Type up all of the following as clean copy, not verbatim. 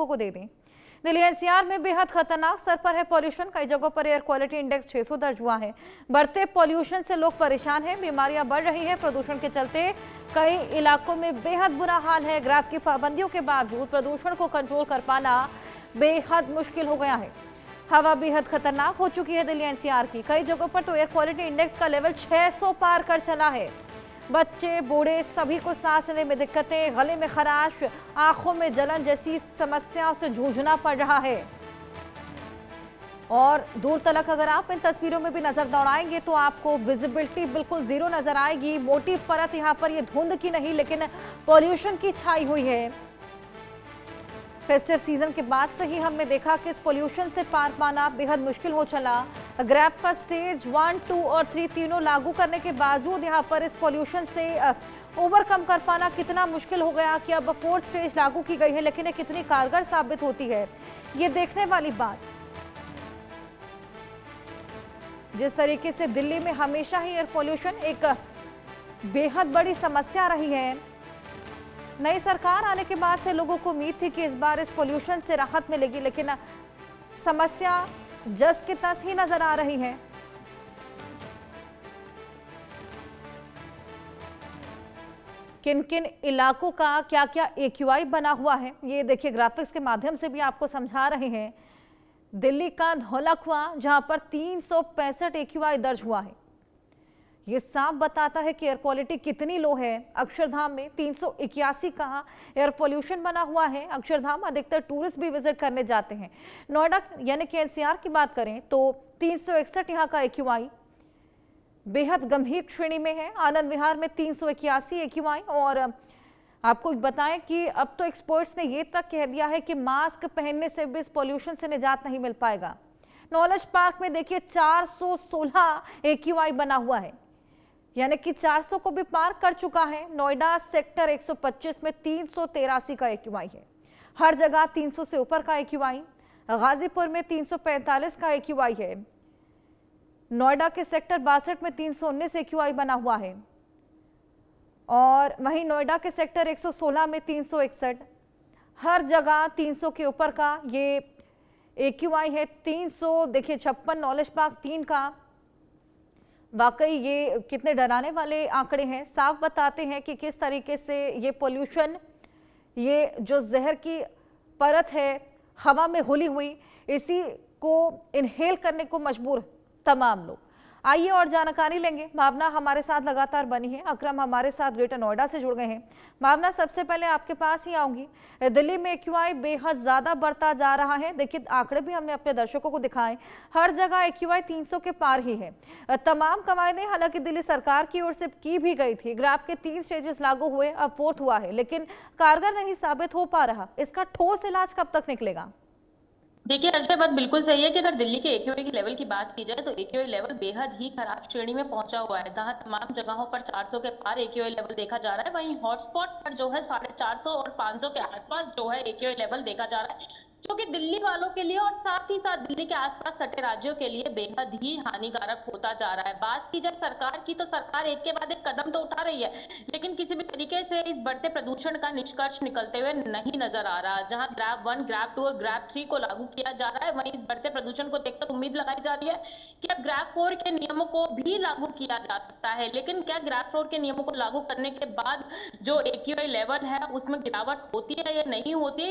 दर्शकों को दे दें। दिल्ली एनसीआर में बेहद खतरनाक स्तर पर है पॉल्यूशन। कई जगहों पर एयर क्वालिटी इंडेक्स 600 दर्ज हुआ है। बढ़ते पॉल्यूशन से लोग परेशान हैं, बीमारियां बढ़ रही हैं। प्रदूषण के चलते कई इलाकों में बेहद बुरा हाल है। ग्रैब की पाबंदियों के बावजूद प्रदूषण को कंट्रोल कर पाना बेहद मुश्किल हो गया है। हवा बेहद खतरनाक हो चुकी है दिल्ली एनसीआर की। कई जगहों पर तो एयर क्वालिटी इंडेक्स का लेवल 600 पार कर चला है। बच्चे बूढ़े सभी को सांस लेने में दिक्कतें, गले में खराश, आंखों में जलन जैसी समस्याओं से जूझना पड़ रहा है। और दूर तलक अगर आप इन तस्वीरों में भी नजर दौड़ाएंगे तो आपको विजिबिलिटी बिल्कुल जीरो नजर आएगी। मोटी परत यहाँ पर ये धुंध की नहीं लेकिन पॉल्यूशन की छाई हुई है। फेस्टिव सीजन के बाद से ही हमने देखा कि इस पॉल्यूशन से पार पाना बेहद मुश्किल हो चला। ग्रैब का स्टेज 1, 2 और 3 तीनों लागू करने के बावजूद यहाँ पर इस पॉल्यूशन से ओवरकम कर पाना कितना मुश्किल हो गया कि अब 4th स्टेज लागू की गई है, लेकिन ये कितनी कारगर साबित होती है ये देखने वाली बात। जिस तरीके से दिल्ली में हमेशा ही एयर पॉल्यूशन एक बेहद बड़ी समस्या रही है, नई सरकार आने के बाद से लोगों को उम्मीद थी कि इस बार इस पॉल्यूशन से राहत मिलेगी, लेकिन समस्या जस की तस ही नजर आ रही है। किन किन इलाकों का क्या क्या AQI बना हुआ है ये देखिए, ग्राफिक्स के माध्यम से भी आपको समझा रहे हैं। दिल्ली का धौलाकुआं जहां पर 365 AQI दर्ज हुआ है, ये साफ बताता है कि एयर क्वालिटी कितनी लो है। अक्षरधाम में 381 का एयर पोल्यूशन बना हुआ है। अक्षरधाम अधिकतर टूरिस्ट भी विजिट करने जाते हैं। नोएडा यानी कि एनसीआर की बात करें तो 361 यहाँ का AQI बेहद गंभीर श्रेणी में है। आनंद विहार में 381 AQI। और आपको बताएं कि अब तो एक्सपर्ट्स ने ये तक कह दिया है कि मास्क पहनने से भी इस पॉल्यूशन से निजात नहीं मिल पाएगा। नॉलेज पार्क में देखिए 416 AQI बना हुआ है, यानी कि 400 को भी पार कर चुका है। नोएडा सेक्टर 125 में 383 का AQI है। हर जगह 300 से ऊपर का AQI। गाजीपुर में 345 का AQI है। नोएडा के सेक्टर 62 में 319 AQI बना हुआ है। और वहीं नोएडा के सेक्टर 116 में 361। हर जगह 300 के ऊपर का ये AQI है। 300 देखिए 56 नॉलेज पार्क 3 का। वाकई ये कितने डराने वाले आंकड़े हैं, साफ बताते हैं कि किस तरीके से ये पोल्यूशन, ये जो जहर की परत है हवा में घुली हुई, इसी को इनहेल करने को मजबूर तमाम लोग। आइए और जानकारी लेंगे। भावना हमारे साथ लगातार बनी है। अकरम हमारे साथ ग्रेटर नोएडा से जुड़ गए हैं। भावना, सबसे पहले आपके पास ही आऊंगी। दिल्ली में AQI बेहद ज्यादा बढ़ता जा रहा है। देखिए आंकड़े भी हमने अपने दर्शकों को दिखाए, हर जगह AQI 300 के पार ही है। तमाम कवायदें हालांकि दिल्ली सरकार की ओर से की भी गई थी। ग्रैब के 3 स्टेजेस लागू हुए, अब 4th हुआ है, लेकिन कारगर नहीं साबित हो पा रहा। इसका ठोस इलाज कब तक निकलेगा? देखिए अर्षा, बात बिल्कुल सही है कि अगर दिल्ली के AQI के लेवल की बात की जाए तो AQI लेवल बेहद ही खराब श्रेणी में पहुंचा हुआ है। जहां तमाम जगहों पर 400 के पार AQI लेवल देखा जा रहा है, वहीं हॉटस्पॉट पर जो है 450 और 500 के आसपास जो है AQI लेवल देखा जा रहा है, जो कि दिल्ली वालों के लिए और साथ ही साथ दिल्ली के आसपास सटे राज्यों के लिए बेहद ही हानिकारक होता जा रहा है। बात की जाए सरकार की तो सरकार एक के बाद एक कदम तो उठा रही है, लेकिन किसी भी तरीके से इस बढ़ते प्रदूषण का निष्कर्ष निकलते हुए नहीं नजर आ रहा। जहां ग्रैब 1, ग्रैब 2 और ग्रैब 3 को लागू किया जा रहा है, वहीं इस बढ़ते प्रदूषण को देखकर उम्मीद लगाई जा रही है कि अब ग्रैब 4 के नियमों को भी लागू किया जा सकता है। लेकिन क्या ग्रैब 4 के नियमों को लागू करने के बाद जो AQI लेवल है उसमें गिरावट होती है या नहीं होती है,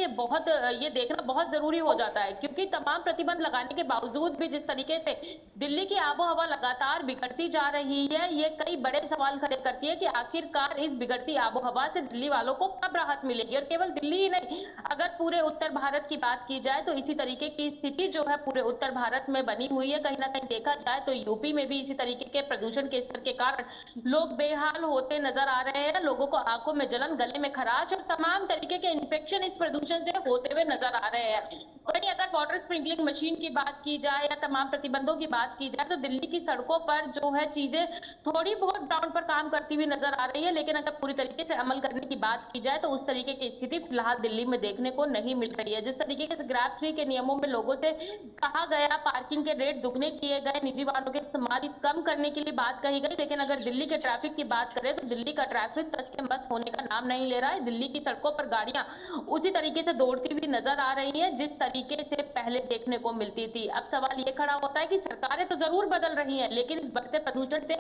ये देखना बहुत जरूरी हो जाता है। क्योंकि तमाम प्रतिबंध लगाने के बावजूद भी जिस तरीके से दिल्ली की आबो हवा लगातार बिगड़ती जा रही है, ये कई बड़े सवाल खड़े करती है कि आखिरकार इस बिगड़ती आबो हवा से दिल्ली वालों को कब राहत मिलेगी। और केवल दिल्ली ही नहीं, अगर पूरे उत्तर भारत की बात की जाए तो इसी तरीके की स्थिति जो है पूरे उत्तर भारत में बनी हुई है। कहीं ना कहीं देखा जाए तो यूपी में भी इसी तरीके के प्रदूषण के स्तर के कारण लोग बेहाल होते नजर आ रहे हैं। लोगों को आंखों में जलन, गले में खराश और तमाम तरीके के इन्फेक्शन इस प्रदूषण से होते हुए नजर आ रहे हैं। है। वहीं अगर वाटर स्प्रिंकलिंग मशीन की बात की जाए या तमाम प्रतिबंधों की बात की जाए तो दिल्ली की सड़कों पर जो है चीजें थोड़ी बहुत ग्राउंड पर काम करती हुई नजर आ रही है, लेकिन अगर पूरी तरीके से अमल करने की बात की जाए तो उस तरीके की स्थिति फिलहाल दिल्ली में देखने को नहीं मिल रही है। जिस तरीके से ग्रैब 3 के नियमों में लोगों से कहा गया, पार्किंग के रेट दुगने किए गए, निजी वाहनों के इस्तेमाल कम करने के लिए बात कही गई, लेकिन अगर दिल्ली के ट्रैफिक की बात करें तो दिल्ली का ट्रैफिक तस के मस होने का नाम नहीं ले रहा है। दिल्ली की सड़कों पर गाड़ियां उसी तरीके से दौड़ती हुई नजर आ रही है जिस तरीके से पहले देखने को मिलती थी। अब सवाल ये खड़ा होता है कि सरकारें तो जरूर बदल रही हैं, लेकिन इस बढ़ते प्रदूषण से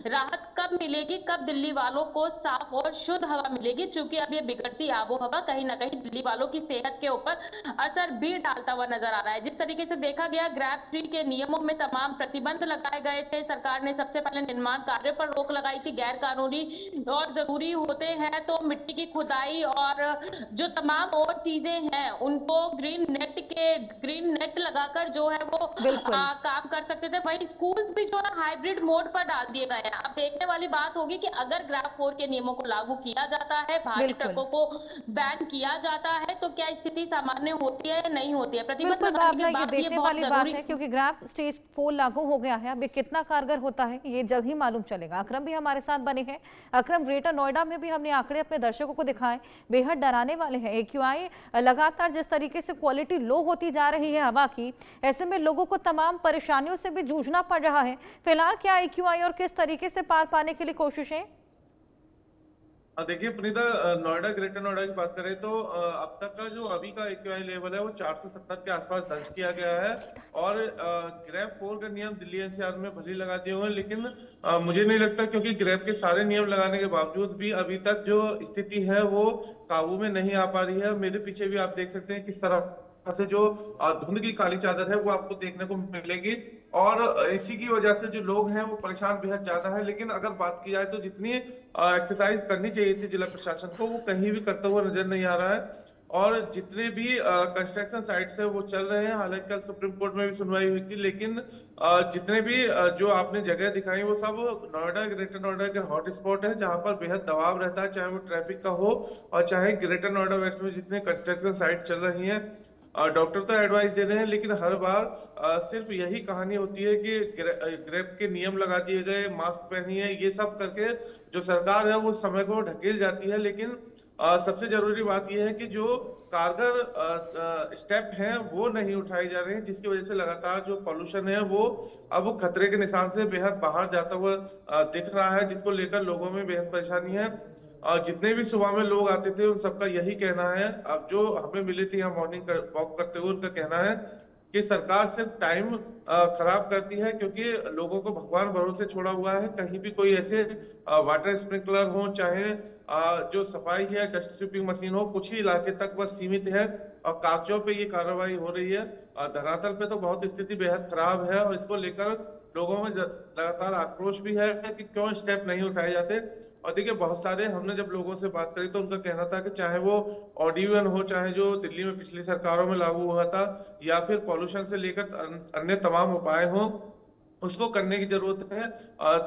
राहत कब मिलेगी, कब दिल्ली वालों को साफ और शुद्ध हवा मिलेगी? क्योंकि अब ये बिगड़ती आबो हवा कहीं ना कहीं दिल्ली वालों की सेहत के ऊपर असर भी डालता हुआ नजर आ रहा है। जिस तरीके से देखा गया, ग्रैब 3 के नियमों में तमाम प्रतिबंध लगाए गए थे। सरकार ने सबसे पहले निर्माण कार्य पर रोक लगाई थी, गैर कानूनी और जरूरी होते हैं तो मिट्टी की खुदाई और जो तमाम और चीजें हैं उनको ग्रीन नेट लगाकर जो है वो काम कर सकते थे। वहीं स्कूल्स भी जो है हाइब्रिड मोड पर डाल दिए गए हैं। अब देखने वाली बात होगी कि अगर ग्रैब 4 के नियमों को लागू किया जाता है, भारी ट्रकों को बैन किया जाता है, तो क्या स्थिति सामान्य होती है या नहीं होती है? बिल्कुल ये देखने वाली बात है, क्योंकि ग्रैब स्टेज 4 लागू हो गया है। अब ये कितना कारगर होता है ये जल्द ही मालूम चलेगा। अकरम भी हमारे साथ बने हैं। अकरम, ग्रेटर नोएडा में भी हमने आंकड़े अपने दर्शकों को दिखाए, बेहद डराने वाले हैं। AQI लगातार जिस तरीके से क्वालिटी लो होती जा रही है हवा की, ऐसे में लोगों को तमाम परेशानियों से भी जूझना पड़ रहा है। फिलहाल क्या AQI और किस तरीके से पार पाने के लिए कोशिशें? देखिए पुनीता, नोएडा, ग्रेटर नोएडा की बात करें तो अब तक का जो अभी का AQI लेवल है वो 470 के आसपास दर्ज किया गया है। और ग्रैब 4 का नियम दिल्ली NCR में भले लगा दिए हुए, लेकिन मुझे नहीं लगता, क्योंकि ग्रैब के सारे नियम लगाने के बावजूद भी अभी तक जो स्थिति है वो काबू में नहीं आ पा रही है। मेरे पीछे भी आप देख सकते हैं किस तरह से जो धुंध की काली चादर है वो आपको देखने को मिलेगी, और इसी की वजह से जो लोग हैं वो परेशान बेहद ज्यादा है। लेकिन अगर बात की जाए तो जितनी एक्सरसाइज करनी चाहिए थी जिला प्रशासन को, वो कहीं भी करता हुआ नजर नहीं आ रहा है। और जितने भी कंस्ट्रक्शन साइट्स है वो चल रहे हैं। हालांकि कल सुप्रीम कोर्ट में भी सुनवाई हुई थी, लेकिन जितने भी जो आपने जगह दिखाई वो सब नोएडा, ग्रेटर नोएडा के हॉट स्पॉट है जहां पर बेहद दबाव रहता है, चाहे वो ट्रैफिक का हो और चाहे ग्रेटर नोएडा वेस्ट में जितने कंस्ट्रक्शन साइट चल रही हैं। डॉक्टर तो एडवाइस दे रहे हैं, लेकिन हर बार सिर्फ यही कहानी होती है कि ग्रैब के नियम लगा दिए गए, मास्क पहनिए, ये सब करके जो सरकार है वो समय को ढकेल जाती है। लेकिन सबसे जरूरी बात यह है कि जो कारगर स्टेप हैं वो नहीं उठाए जा रहे हैं, जिसकी वजह से लगातार जो पॉल्यूशन है वो अब खतरे के निशान से बेहद बाहर जाता हुआ दिख रहा है, जिसको लेकर लोगों में बेहद परेशानी है। जितने भी सुबह में लोग आते थे उन सबका यही कहना है, अब जो हमें मिली थी यहाँ मॉर्निंग वॉक करते हुए, उनका कहना है कि सरकार सिर्फ टाइम खराब करती है, क्योंकि लोगों को भगवान भरोसे छोड़ा हुआ है। कहीं भी कोई ऐसे वाटर स्प्रिंकलर हो, चाहे जो सफाई है, डस्ट स्वीपिंग मशीन हो, कुछ ही इलाके तक बस सीमित है और कागजों पे ये कार्रवाई हो रही है। धरातल पे तो बहुत स्थिति बेहद खराब है और इसको लेकर लोगों में लगातार आक्रोश भी है कि क्यों स्टेप नहीं उठाए जाते। और देखिए, बहुत सारे हमने जब लोगों से बात करी तो उनका कहना था कि चाहे वो ऑडिवन हो, चाहे जो दिल्ली में पिछली सरकारों में लागू हुआ था, या फिर पॉल्यूशन से लेकर अन्य तमाम उपाय हो, उसको करने की जरूरत है।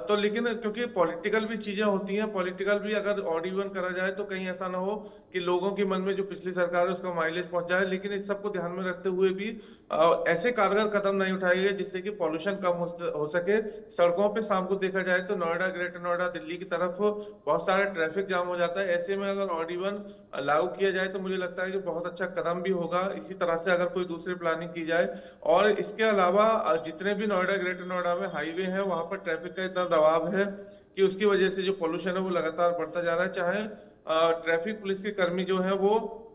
तो लेकिन क्योंकि पॉलिटिकल भी चीजें होती हैं, पॉलिटिकल भी अगर ऑड इवन करा जाए तो कहीं ऐसा ना हो कि लोगों के मन में जो पिछली सरकार है उसका माइलेज पहुंच जाए। लेकिन इस सबको ध्यान में रखते हुए भी ऐसे कारगर कदम नहीं उठाए गए जिससे कि पॉल्यूशन कम हो सके। सड़कों पे शाम को देखा जाए तो नोएडा, ग्रेटर नोएडा, दिल्ली की तरफ बहुत सारा ट्रैफिक जाम हो जाता है। ऐसे में अगर ऑड इवन लागू किया जाए तो मुझे लगता है कि बहुत अच्छा कदम भी होगा। इसी तरह से अगर कोई दूसरी प्लानिंग की जाए, और इसके अलावा जितने भी नोएडा, ग्रेटर नोएडा में हाईवे है वहां पर ट्रैफिक का इतना दबाव है कि उसकी वजह से जो पोल्यूशन है वो लगातार बढ़ता जा रहा है। चाहे ट्रैफिक पुलिस के कर्मी जो है वो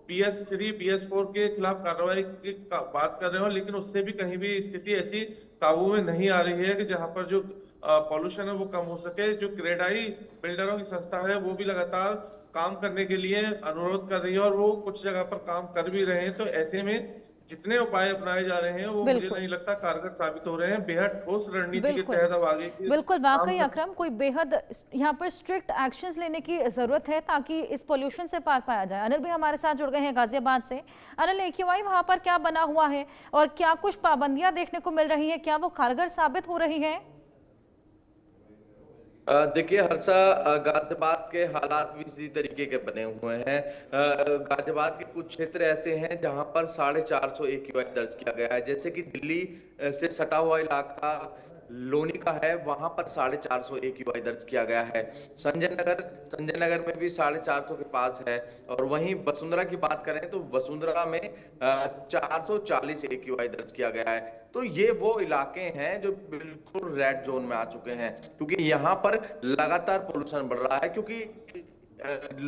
PS3, PS4 के खिलाफ कार्रवाई की बात कर रहे हो, लेकिन उससे भी कहीं भी स्थिति ऐसी काबू में नहीं आ रही है कि जहां पर जो पॉल्यूशन है वो कम हो सके। जो क्रेडाई बिल्डरों की संस्था है वो भी लगातार काम करने के लिए अनुरोध कर रही है और वो कुछ जगह पर काम कर भी रहे हैं। तो ऐसे में जितने उपाय अपनाए जा रहे हैं वो मुझे नहीं लगता कारगर साबित हो रहे हैं। बेहद ठोस रणनीति के तहत अब आगे की बिल्कुल वाकई अकरम, कोई बेहद यहाँ पर स्ट्रिक्ट एक्शंस लेने की जरूरत है ताकि इस पोल्यूशन से पार पाया जाए। अनिल भी हमारे साथ जुड़ गए हैं गाजियाबाद से। अनिल, AQI वहाँ पर क्या बना हुआ है और क्या कुछ पाबंदियां देखने को मिल रही है, क्या वो कारगर साबित हो रही है? देखिए हर्षा, गाजियाबाद के हालात भी इसी तरीके के बने हुए हैं। गाजियाबाद के कुछ क्षेत्र ऐसे हैं जहां पर 450 AQI दर्ज किया गया है, जैसे कि दिल्ली से सटा हुआ इलाका लोनी का है, वहां पर 450 AQI दर्ज किया गया है। संजय नगर में भी 450 के पास है। और वहीं वसुंधरा की बात करें तो वसुंधरा में 440 AQI दर्ज किया गया है। तो ये वो इलाके हैं जो बिल्कुल रेड जोन में आ चुके हैं, क्योंकि यहाँ पर लगातार पोल्यूशन बढ़ रहा है। क्योंकि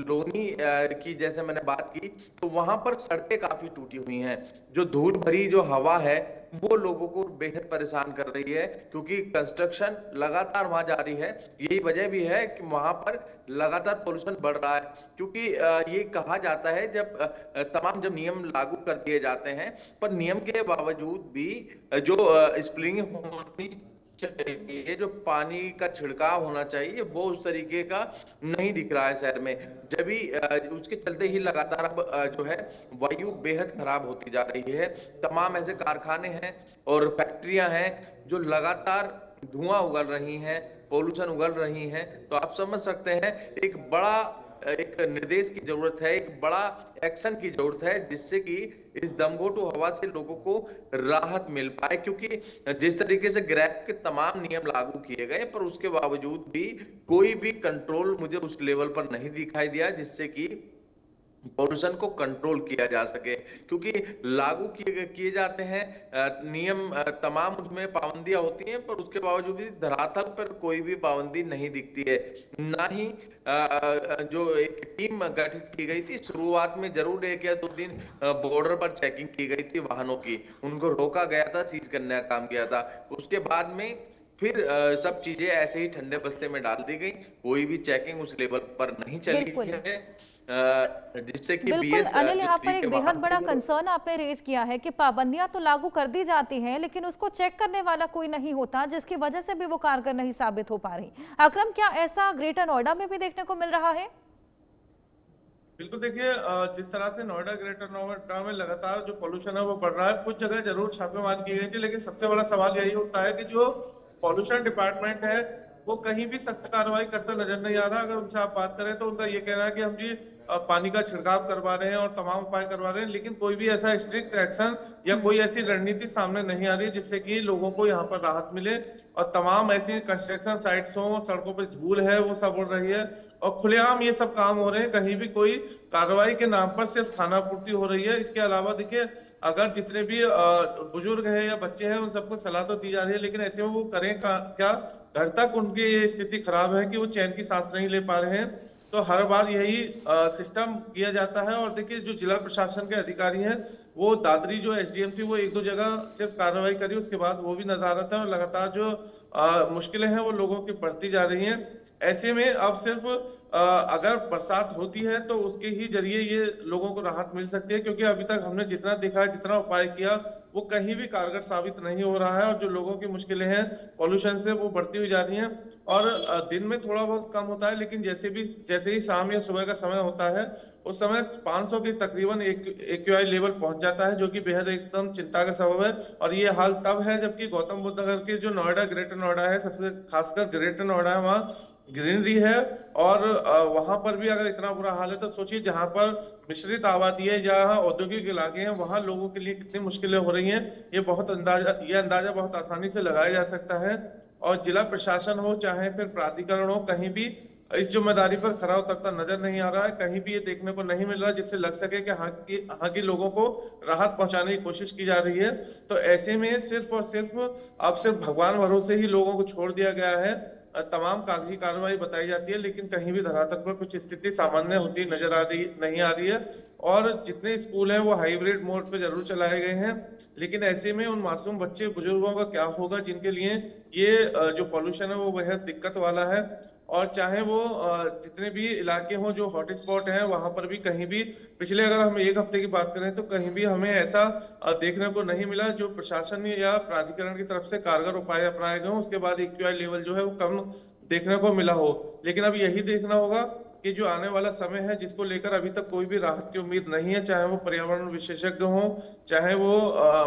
लोनी की जैसे मैंने बात की तो वहां पर सड़कें काफी टूटी हुई हैं, जो धूल भरी जो हवा है वो लोगों को बेहद परेशान कर रही है, क्योंकि कंस्ट्रक्शन लगातार वहां जारी है। यही वजह भी है कि वहां पर लगातार पोल्यूशन बढ़ रहा है, क्योंकि ये कहा जाता है जब नियम लागू कर दिए जाते हैं, पर नियम के बावजूद भी जो स्प्रिंग होनी चाहिए, जो पानी का छिड़काव होना चाहिए, वो उस तरीके का नहीं दिख रहा है शहर में। जब भी उसके चलते ही लगातार अब जो है वायु बेहद खराब होती जा रही है। तमाम ऐसे कारखाने हैं और फैक्ट्रियां हैं जो लगातार धुआं उगल रही हैं, पोल्यूशन उगल रही हैं। तो आप समझ सकते हैं एक निर्देश की जरूरत है, एक बड़ा एक्शन की जरूरत है, जिससे कि इस दमघोटू हवा से लोगों को राहत मिल पाए। क्योंकि जिस तरीके से ग्रैप के तमाम नियम लागू किए गए, पर उसके बावजूद भी कोई भी कंट्रोल मुझे उस लेवल पर नहीं दिखाई दिया जिससे कि पॉल्यूशन को कंट्रोल किया जा सके। क्योंकि लागू किए जाते हैं नियम, तमाम उसमें पाबंदियां होती हैं, पर उसके बावजूद भी धरातल पर कोई भी पाबंदी नहीं दिखती है। ना ही जो एक टीम गठित की गई थी, शुरुआत में जरूर 1 या 2 दिन बॉर्डर पर चेकिंग की गई थी वाहनों की, उनको रोका गया था, सीज करने का काम किया था। उसके बाद में फिर सब चीजें ऐसे ही ठंडे बस्ते में डाल दी गई, कोई भी चेकिंग उस लेवल पर नहीं चली है, जिससे कि बिल्कुल अनिल, यहाँ पर एक बेहद बड़ा कंसर्न आपने रेज किया है कि पाबंदियां तो लागू कर दी जाती हैं, लेकिन उसको चेक करने वाला कोई नहीं होता, जिसकी वजह से भी वो कारगर नहीं साबित हो पा रही। अकरम, क्या ऐसा ग्रेटर नोएडा में भी देखने को मिल रहा है? बिल्कुल, देखिए जिस तरह से नोएडा, ग्रेटर नोएडा में लगातार जो पोल्यूशन है वो बढ़ रहा है। कुछ जगह जरूर छापेमारी की गई थी, लेकिन सबसे बड़ा सवाल यही होता है कि जो पॉल्यूशन डिपार्टमेंट है वो कहीं भी सख्त कार्रवाई करता नजर नहीं आ रहा। अगर उनसे आप बात करें तो उनका ये कहना है कि हम जी पानी का छिड़काव करवा रहे हैं और तमाम उपाय करवा रहे हैं, लेकिन कोई भी ऐसा स्ट्रिक्ट एक्शन या कोई ऐसी रणनीति सामने नहीं आ रही जिससे कि लोगों को यहाँ पर राहत मिले। और तमाम ऐसी कंस्ट्रक्शन साइट्स हो, सड़कों पर धूल है वो सब उड़ रही है और खुलेआम ये सब काम हो रहे हैं, कहीं भी कोई कार्रवाई के नाम पर सिर्फ खानापूर्ति हो रही है। इसके अलावा देखिए, अगर जितने भी बुजुर्ग हैं या बच्चे हैं उन सबको सलाह तो दी जा रही है, लेकिन ऐसे में वो करें क्या? घर तक उनकी ये स्थिति खराब है कि वो चैन की सांस नहीं ले पा रहे हैं। तो हर बार यही सिस्टम किया जाता है। और देखिए, जो जिला प्रशासन के अधिकारी हैं वो दादरी जो एसडीएम थी वो 1-2 जगह सिर्फ कार्रवाई करी, उसके बाद वो भी नजारत है और लगातार जो मुश्किलें हैं वो लोगों की बढ़ती जा रही हैं। ऐसे में अब सिर्फ अगर बरसात होती है तो उसके ही जरिए ये लोगों को राहत मिल सकती है, क्योंकि अभी तक हमने जितना देखा है, जितना उपाय किया, वो कहीं भी कारगर साबित नहीं हो रहा है। और जो लोगों की मुश्किलें हैं पॉल्यूशन से वो बढ़ती हुई जा रही हैं। और दिन में थोड़ा बहुत कम होता है, लेकिन जैसे ही शाम या सुबह का समय होता है उस समय 500 के तकरीबन AQI लेवल पहुंच जाता है, जो कि बेहद एकदम चिंता का सबब है। और ये हाल तब है जबकि गौतम बुद्ध नगर के जो नोएडा, ग्रेटर नोएडा है, सबसे खासकर ग्रेटर नोएडा है, वहाँ ग्रीनरी है। और वहां पर भी अगर इतना बुरा हाल है तो सोचिए, जहां पर मिश्रित आबादी है, जहां औद्योगिक इलाके हैं, वहां लोगों के लिए कितनी मुश्किलें हो रही हैं, ये अंदाजा बहुत आसानी से लगाया जा सकता है। और जिला प्रशासन हो चाहे फिर प्राधिकरण हो, कहीं भी इस जिम्मेदारी पर खरा उतरता नजर नहीं आ रहा है। कहीं भी ये देखने को नहीं मिल रहा जिससे लग सके कि हाँ की लोगों को राहत पहुंचाने की कोशिश की जा रही है। तो ऐसे में सिर्फ और सिर्फ अब सिर्फ भगवान भरोसे ही लोगों को छोड़ दिया गया है। तमाम कागजी कार्रवाई बताई जाती है, लेकिन कहीं भी धरातल पर कुछ स्थिति सामान्य होती नहीं आ रही है। और जितने स्कूल हैं वो हाइब्रिड मोड पे जरूर चलाए गए हैं, लेकिन ऐसे में उन मासूम बच्चे बुजुर्गों का क्या होगा जिनके लिए ये जो पॉल्यूशन है वो बेहद दिक्कत वाला है। और चाहे वो जितने भी इलाके हों जो हॉटस्पॉट हैं, वहां पर भी कहीं भी पिछले, अगर हम 1 हफ्ते की बात करें तो कहीं भी हमें ऐसा देखने को नहीं मिला जो प्रशासन या प्राधिकरण की तरफ से कारगर उपाय अपनाए गए हों, उसके बाद AQI लेवल जो है वो कम देखने को मिला हो। लेकिन अब यही देखना होगा कि जो आने वाला समय है, जिसको लेकर अभी तक कोई भी राहत की उम्मीद नहीं है, चाहे वो पर्यावरण विशेषज्ञ हो, चाहे वो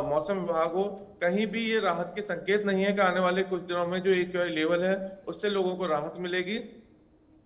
मौसम विभाग हो, कहीं भी ये राहत के संकेत नहीं है कि आने वाले कुछ दिनों में जो AQI लेवल है उससे लोगों को राहत मिलेगी।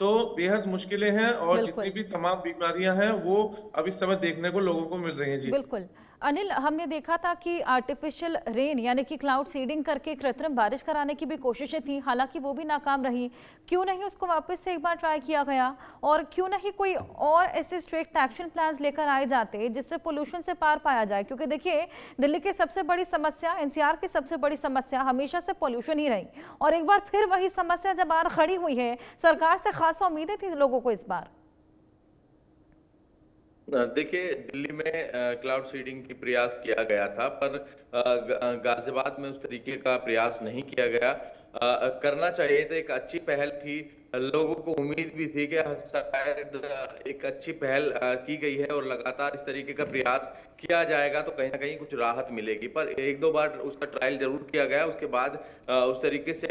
तो बेहद मुश्किलें हैं और बिल्कुल। जितनी भी तमाम बीमारियां हैं वो अब इस समय देखने को लोगों को मिल रही हैं। जी बिल्कुल। अनिल, हमने देखा था कि आर्टिफिशियल रेन यानी कि क्लाउड सीडिंग करके कृत्रिम बारिश कराने की भी कोशिशें थी, हालांकि वो भी नाकाम रही। क्यों नहीं उसको वापस से एक बार ट्राई किया गया, और क्यों नहीं कोई और ऐसे स्ट्रिक्ट एक्शन प्लान्स लेकर आए जाते जिससे पोल्यूशन से पार पाया जाए? क्योंकि देखिए, दिल्ली की सबसे बड़ी समस्या, एनसीआर की सबसे बड़ी समस्या हमेशा से पोल्यूशन ही रही, और एक बार फिर वही समस्या जब बाहर खड़ी हुई है, सरकार से खासा उम्मीदें थी लोगों को इस बार। देखिए, दिल्ली में क्लाउड सीडिंग की प्रयास किया गया था, पर गाजियाबाद में उस तरीके का प्रयास नहीं किया गया। करना चाहिए था, एक अच्छी पहल थी, लोगों को उम्मीद भी थी कि शायद एक अच्छी पहल की गई है और लगातार इस तरीके का प्रयास किया जाएगा तो कहीं ना कहीं कुछ राहत मिलेगी। पर एक दो बार उसका ट्रायल जरूर किया गया, उसके बाद उस तरीके से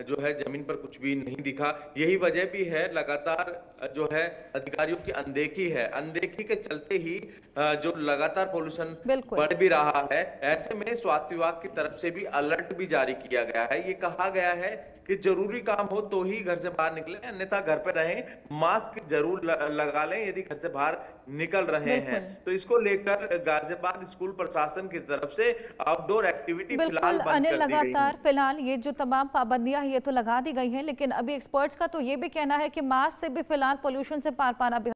जो है जमीन पर कुछ भी नहीं दिखा। यही वजह भी है, लगातार जो है अधिकारियों की अनदेखी है, अनदेखी के चलते ही जो लगातार पोल्यूशन बढ़ भी रहा है। ऐसे में स्वास्थ्य विभाग की तरफ से भी अलर्ट भी जारी किया गया है। ये कहा गया है कि जरूरी काम हो तो ही घर से बाहर निकले, अन्यथा घर पे रहें, मास्क जरूर लगा लें यदि घर से बाहर निकल रहे हैं। तो इसको लेकर गाजियाबाद स्कूल प्रशासन की तरफ से आउटडोर एक्टिविटी फिलहाल बंद कर दी गई है। लगातार फिलहाल ये जो तमाम पाबंदियां ये तो लगा दी गई हैं, लेकिन अभी एक्सपर्ट्स का तो ये भी कहना है कि मास्क से भी फिलहाल पोल्यूशन से पार पाना